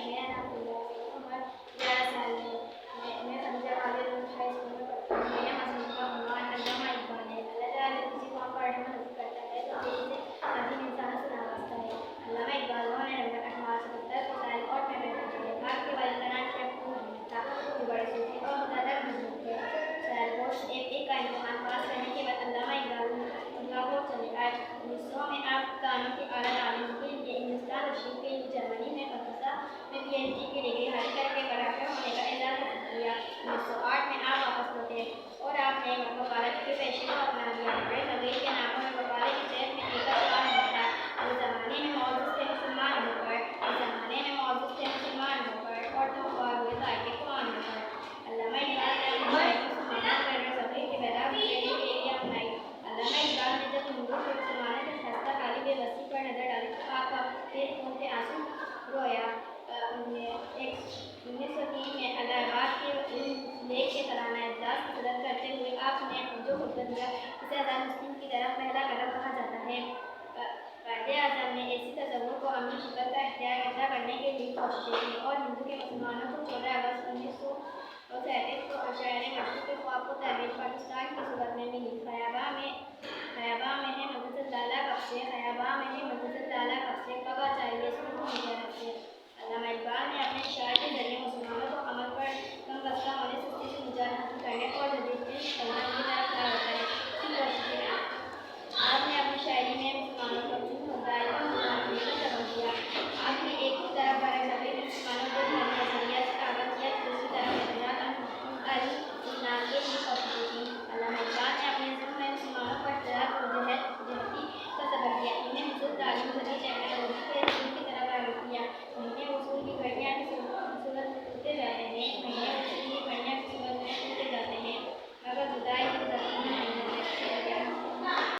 میرا نام عمر 11 سال ہے۔ میں خدیجہ خالد ہائی اسکول میں پڑھتی ہوں۔ میرے مضمون کا عنوان علامہ اقبال ہے۔ اللہ تعالیٰ جب کسی کو ہم پڑھنے میں مدد کرتا ہے تو پھر اسے عظیم انسانوں سے نوازتا ہے۔ علامہ اقبال 9 نومبر 1870 کو سیالکوٹ میں پیدا ہوئے۔ آپ کے والد کا نام شیخ محمد تھا جو بڑے صوفی اور مقتدر بزرگ تھے۔ سیالکوٹ سے ایف.اے. کا امتحان پاس کرنے کے بعد علامہ اقبال لاہور چلے آئے۔ 1900 میں آپ قانون کی اعلیٰ تعلیم کے لیے انگلستان تشریف لے جرمنی میں فلسفہ میں پی.ایچ.ڈی. کی ڈگری حاصل کر کے پروفیسر ہونے کا اعزاز حاصل کیا۔ 1908 میں آپ واپس لوٹے اور آپ نے وکالت کے پیشے کو اپنا لیا۔ بڑے صغیر کے ناموں میں وکالت کی صحت میں ایک سوال نہیں تھا۔ اس زمانے میں معزز تھے مسلمان ہو کر اور تم خوار ہوئے ذائقے کو ماننے پر۔ علامہ اقبال نے اپنی شاعری میں مسلمان بر صغیر کے بیدار ہونے کے لیے اپنائی۔ علامہ اقبال نے جب ہندوؤں کے مسلمانوں کی خستہ حالی بے بسی پر نظر ڈالی تو آپ کا پھر خون کے آنسو رویا۔ 1903 میں الہ آباد کے علم لیگ کے سالانہ اجلاس کی صدارت کرتے ہوئے آپ نے جو خطبہ دیا اسے آزاد مسلم کی طرف پہلا قدم کہا جاتا ہے۔ قائد اعظم نے ایسی تصور کو عملی شکل کا اختیار کرنے کے لیے کوششیں کی اور ہندو کے مسلمانوں کو 14 اگست 1937 کو شہر مشرق کے خواب کو تعمیر پاکستان کی صورت میں ملی۔ خیاباں میں ہے مدد اللہ بخشے، خیاباں میں ہے مدد اللہ بخشے، قبر